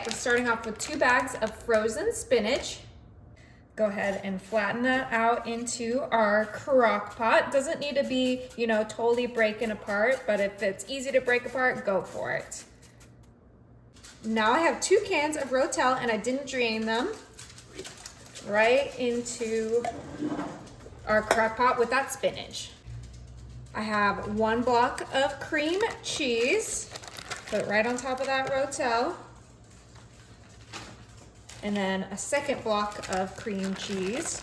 we're starting off with 2 bags of frozen spinach. Go ahead and flatten that out into our crock pot. Doesn't need to be, totally breaking apart, but if it's easy to break apart, go for it. Now I have 2 cans of Rotel and I didn't drain them. Right into our crock pot with that spinach. I have 1 block of cream cheese. Put it right on top of that Rotel. And then a 2nd block of cream cheese.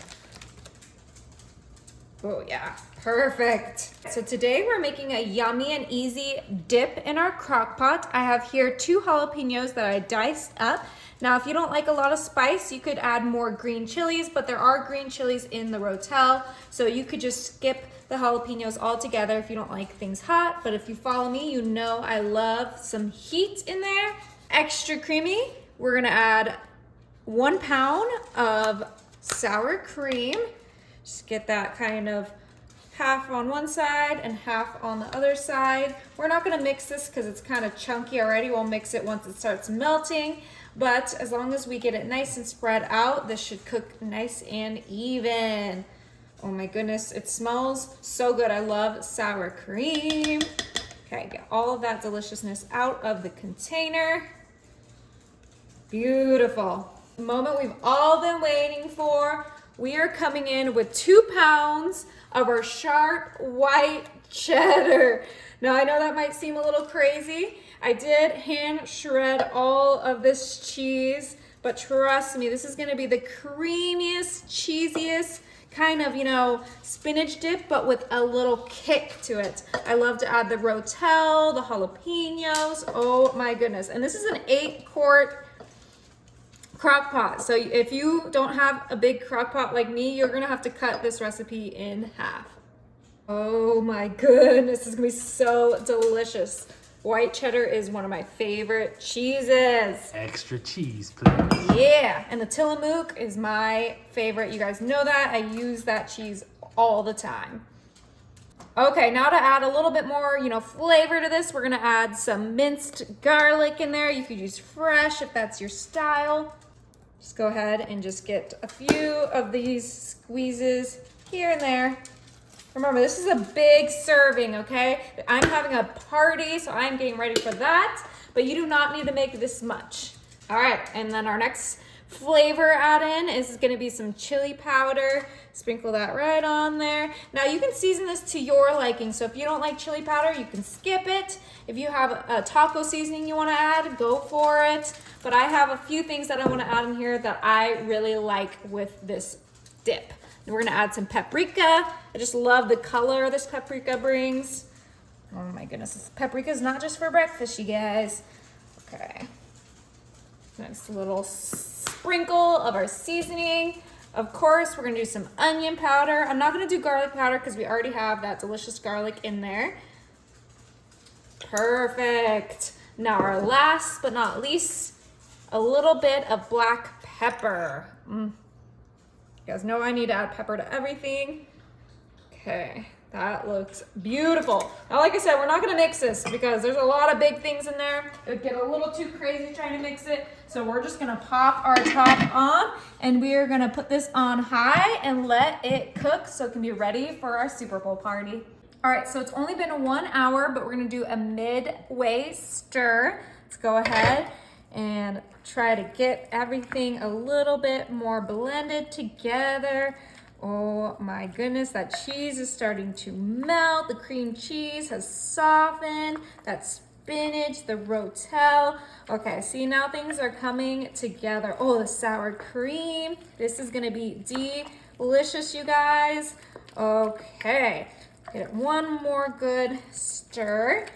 Oh yeah, perfect. So today we're making a yummy and easy dip in our crock pot. I have here 2 jalapenos that I diced up. Now, if you don't like a lot of spice, you could add more green chilies, but there are green chilies in the Rotel, so you could just skip the jalapenos altogether if you don't like things hot. But if you follow me, you know I love some heat in there. Extra creamy, we're gonna add 1 pound of sour cream. Just get that kind of half on one side and half on the other side. We're not gonna mix this because it's kind of chunky already. We'll mix it once it starts melting. But as long as we get it nice and spread out, this should cook nice and even. Oh my goodness, it smells so good. I love sour cream. Okay, get all of that deliciousness out of the container. Beautiful. The moment we've all been waiting for. We are coming in with 2 pounds of our sharp white cheddar. Now I know that might seem a little crazy. I did hand shred all of this cheese, but trust me, this is gonna be the creamiest, cheesiest kind of, spinach dip, but with a little kick to it. I love to add the Rotel, the jalapenos. Oh my goodness. And this is an 8-quart crock pot. So if you don't have a big crock pot like me, you're gonna have to cut this recipe in half. Oh my goodness, this is gonna be so delicious. White cheddar is one of my favorite cheeses. Extra cheese, please. Yeah, and the Tillamook is my favorite. You guys know that. I use that cheese all the time. Okay, now to add a little bit more, flavor to this, we're gonna add some minced garlic in there. You could use fresh if that's your style. Just go ahead and just get a few of these squeezes here and there. Remember, this is a big serving, okay? I'm having a party, so I'm getting ready for that, but you do not need to make this much. All right, and then our next flavor add-in is gonna be some chili powder. Sprinkle that right on there. Now you can season this to your liking, so if you don't like chili powder, you can skip it. If you have a taco seasoning you wanna add, go for it. But I have a few things that I wanna add in here that I really like with this dip. And we're gonna add some paprika. I just love the color this paprika brings. Oh my goodness, this paprika is not just for breakfast, you guys. Okay. Nice little sprinkle of our seasoning. Of course, we're gonna do some onion powder. I'm not gonna do garlic powder because we already have that delicious garlic in there. Perfect. Now our last but not least, a little bit of black pepper. You guys know I need to add pepper to everything. Okay, that looks beautiful. Now, like I said, we're not gonna mix this because there's a lot of big things in there. It would get a little too crazy trying to mix it. So we're just gonna pop our top on and we are gonna put this on high and let it cook so it can be ready for our Super Bowl party. All right, so it's only been 1 hour, but we're gonna do a midway stir. Let's go ahead and try to get everything a little bit more blended together. Oh my goodness, that cheese is starting to melt. The cream cheese has softened. That spinach, the Rotel. Okay, see now things are coming together. Oh, the sour cream. This is gonna be delicious, you guys. Okay, get it one more good stir.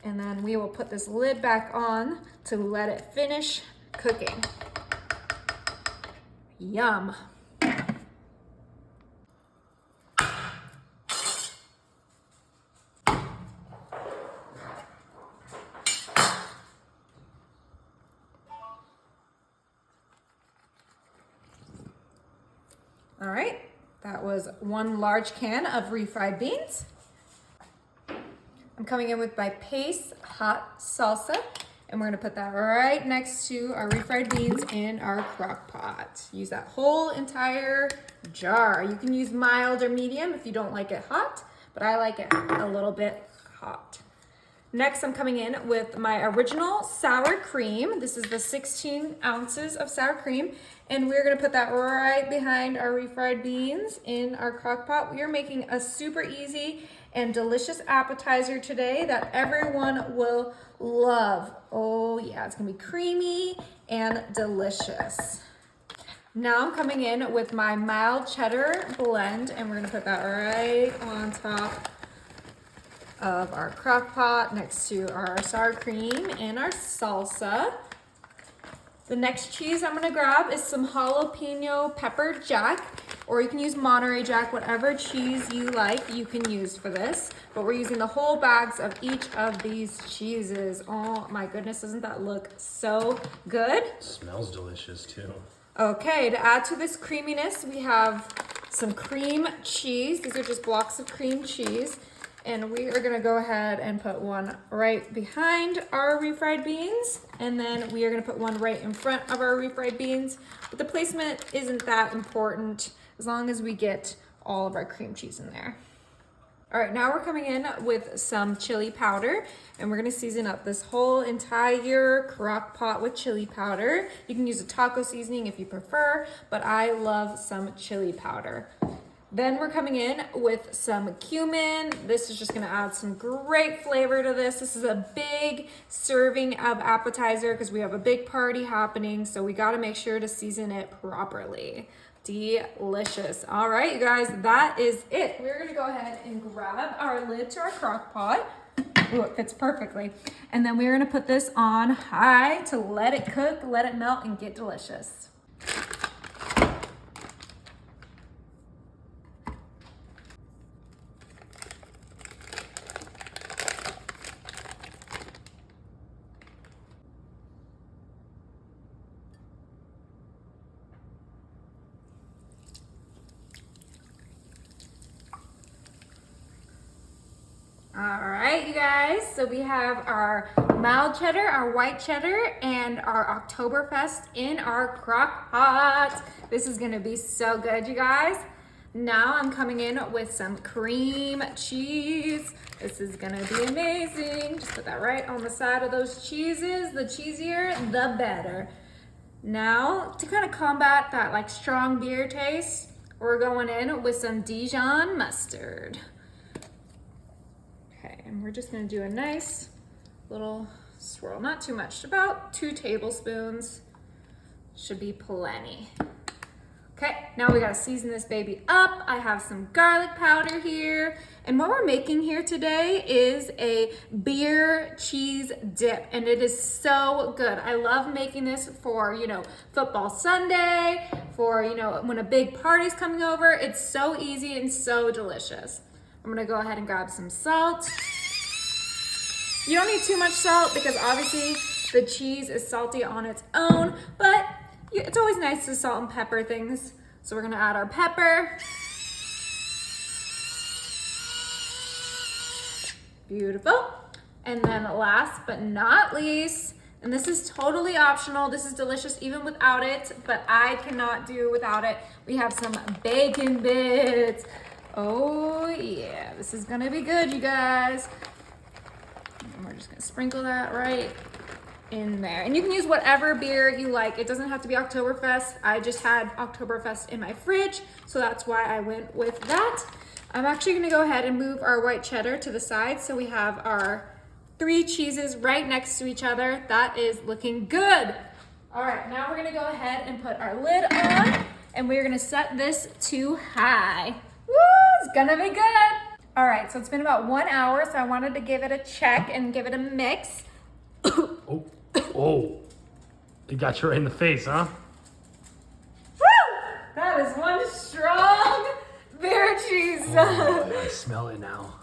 And then we will put this lid back on to let it finish cooking. Yum. All right, that was 1 large can of refried beans. I'm coming in with my Pace hot salsa, And we're gonna put that right next to our refried beans in our crock pot. Use that whole entire jar. You can use mild or medium if you don't like it hot, but I like it a little bit hot. Next, I'm coming in with my original sour cream. This is the 16 ounces of sour cream, and we're gonna put that right behind our refried beans in our crock pot. We are making a super easy and delicious appetizer today that everyone will love. Oh yeah, it's gonna be creamy and delicious. Now I'm coming in with my mild cheddar blend, and we're gonna put that right on top of our crock pot next to our sour cream and our salsa. The next cheese I'm gonna grab is some jalapeno pepper jack, or you can use Monterey Jack, whatever cheese you like, you can use for this. But we're using the whole bags of each of these cheeses. Oh my goodness, doesn't that look so good? Smells delicious too. Okay, to add to this creaminess, we have some cream cheese. These are just blocks of cream cheese. And we are gonna go ahead and put one right behind our refried beans. And then we are gonna put one right in front of our refried beans. But the placement isn't that important as long as we get all of our cream cheese in there. All right, now we're coming in with some chili powder, and we're gonna season up this whole entire crock pot with chili powder. You can use a taco seasoning if you prefer, but I love some chili powder. Then we're coming in with some cumin. This is just gonna add some great flavor to this. This is a big serving of appetizer because we have a big party happening, so we gotta make sure to season it properly. Delicious. All right, you guys, that is it. We're gonna go ahead and grab our lid to our crock pot. Ooh, it fits perfectly. And then we're gonna put this on high to let it cook, let it melt, and get delicious. All right, you guys, so we have our mild cheddar, our white cheddar, and our Oktoberfest in our crock pot. This is gonna be so good, you guys. Now I'm coming in with some cream cheese. This is gonna be amazing. Just put that right on the side of those cheeses. The cheesier, the better. Now, to kind of combat that like strong beer taste, we're going in with some Dijon mustard. Okay, and we're just gonna do a nice little swirl, not too much, about 2 tablespoons should be plenty. Okay, now we gotta season this baby up. I have some garlic powder here, and what we're making here today is a beer cheese dip, and it is so good. I love making this for, football Sunday, for, when a big party's coming over. It's so easy and so delicious. I'm gonna go ahead and grab some salt. You don't need too much salt because obviously the cheese is salty on its own, but it's always nice to salt and pepper things. So we're gonna add our pepper. Beautiful. And then last but not least, and this is totally optional, this is delicious even without it, but I cannot do without it, we have some bacon bits. Oh yeah, this is gonna be good, you guys. And we're just gonna sprinkle that right in there. And you can use whatever beer you like. It doesn't have to be Oktoberfest. I just had Oktoberfest in my fridge, so that's why I went with that. I'm actually gonna go ahead and move our white cheddar to the side so we have our 3 cheeses right next to each other. That is looking good. All right, now we're gonna go ahead and put our lid on, and we're gonna set this to high. Woo, it's gonna be good. All right, so it's been about 1 hour, so I wanted to give it a check and give it a mix. Oh, it got you right in the face, huh? Woo! That is one strong beer cheese. Oh, I smell it now.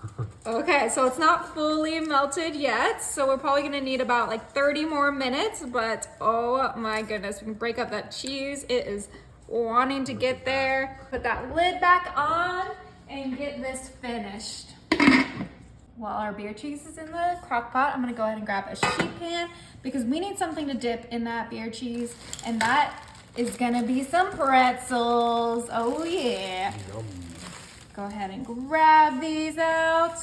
Okay, so it's not fully melted yet, so we're probably gonna need about like 30 more minutes, but oh my goodness, we can break up that cheese. It is wanting to get there. Put that lid back on and get this finished. while our beer cheese is in the crock pot, I'm gonna go ahead and grab a sheet pan because we need something to dip in that beer cheese, and that is gonna be some pretzels. Oh yeah. Yum. Go ahead and grab these out.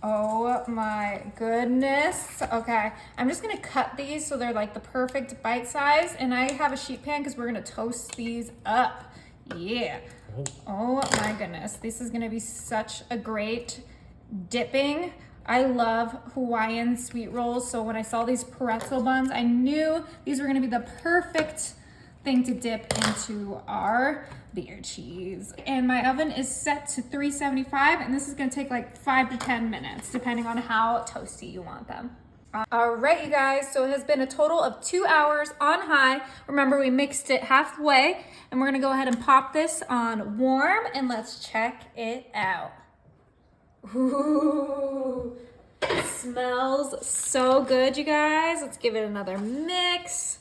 Oh my goodness. Okay, I'm just gonna cut these so they're like the perfect bite size, and I have a sheet pan because we're gonna toast these up. Yeah. Oh my goodness, this is gonna be such a great dipping. I love Hawaiian sweet rolls, so when I saw these pretzel buns, I knew these were gonna be the perfect thing to dip into our beer cheese. And my oven is set to 375, and this is gonna take like 5 to 10 minutes, depending on how toasty you want them. All right, you guys, so it has been a total of 2 hours on high. Remember, we mixed it halfway, and we're gonna go ahead and pop this on warm, and let's check it out. Ooh, it smells so good, you guys. Let's give it another mix.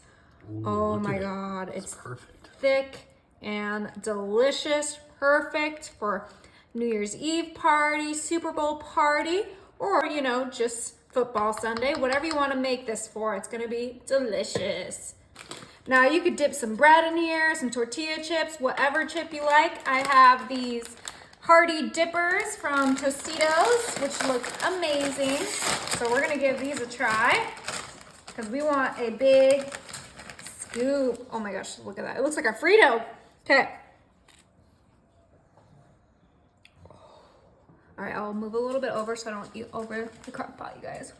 Ooh, oh look my at it. God, It's it's perfect. thick and delicious. Perfect for New Year's Eve party, Super Bowl party, or, you know, just football Sunday, whatever you want to make this for. It's going to be delicious. Now you could dip some bread in here, some tortilla chips, whatever chip you like. I have these hearty dippers from Tostitos, which look amazing. So we're going to give these a try because we want a big scoop. Oh my gosh, look at that. It looks like a Frito. Okay. All right, I'll move a little bit over so I don't eat over the crock pot, you guys.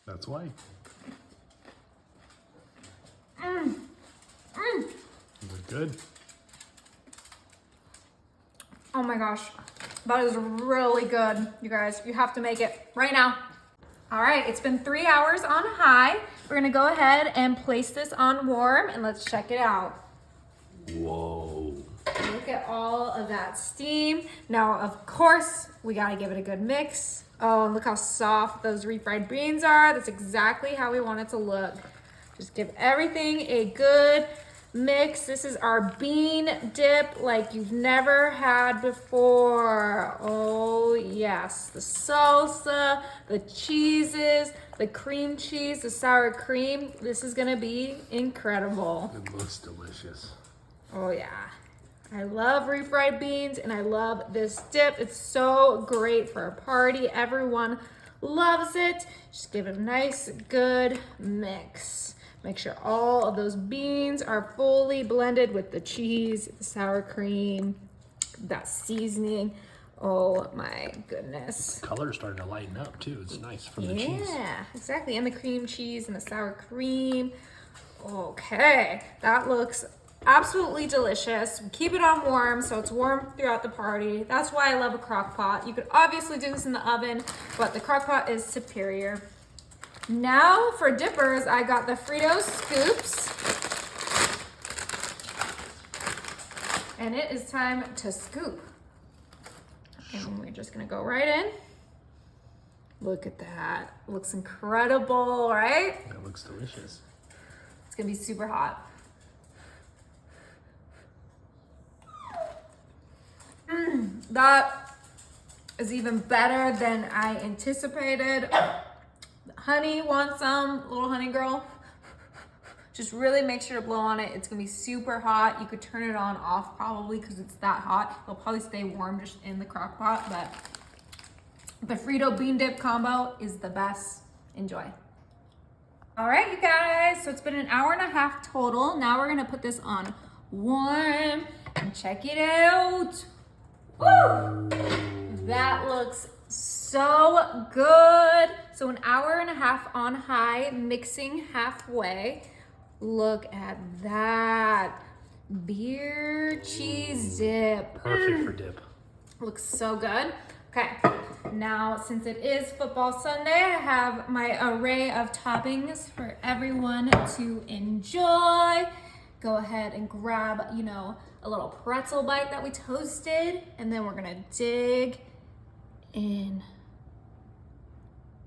That's why. Is it good? Oh my gosh, that is really good, you guys. You have to make it right now. All right, it's been 3 hours on high. We're gonna go ahead and place this on warm, and let's check it out. Whoa. Look at all of that steam. Now, of course, we gotta give it a good mix. Oh, and look how soft those refried beans are. That's exactly how we want it to look. Just give everything a good mix. This is our bean dip like you've never had before. Oh yes, the salsa, the cheeses, the cream cheese, the sour cream. This is gonna be incredible. It looks delicious. Oh yeah. I love refried beans and I love this dip. It's so great for a party. Everyone loves it. Just give it a nice, good mix. Make sure all of those beans are fully blended with the cheese, the sour cream, that seasoning. Oh my goodness. The color's starting to lighten up too. It's nice from the cheese. Yeah, exactly. And the cream cheese and the sour cream. Okay, that looks absolutely delicious. Keep it on warm so it's warm throughout the party. That's why I love a crock pot. You could obviously do this in the oven, but the crock pot is superior. Now for dippers, I got the Frito scoops. And it is time to scoop. And we're just gonna go right in. Look at that. Looks incredible, right? That looks delicious. It's gonna be super hot. That is even better than I anticipated. Honey wants some, little honey girl. Just really make sure to blow on it. It's gonna be super hot. You could turn it on off probably because it's that hot. It'll probably stay warm just in the crock pot, but the Frito bean dip combo is the best. Enjoy. All right, you guys, so it's been an hour and a half total. Now we're gonna put this on warm and check it out. Woo! That looks so good. So an hour and a half on high, mixing halfway. Look at that. Beer cheese dip. Perfect for dip. Looks so good. Okay, now since it is football Sunday, I have my array of toppings for everyone to enjoy. Go ahead and grab, you know, a little pretzel bite that we toasted, and then we're gonna dig in.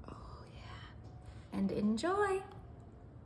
Oh yeah, and enjoy.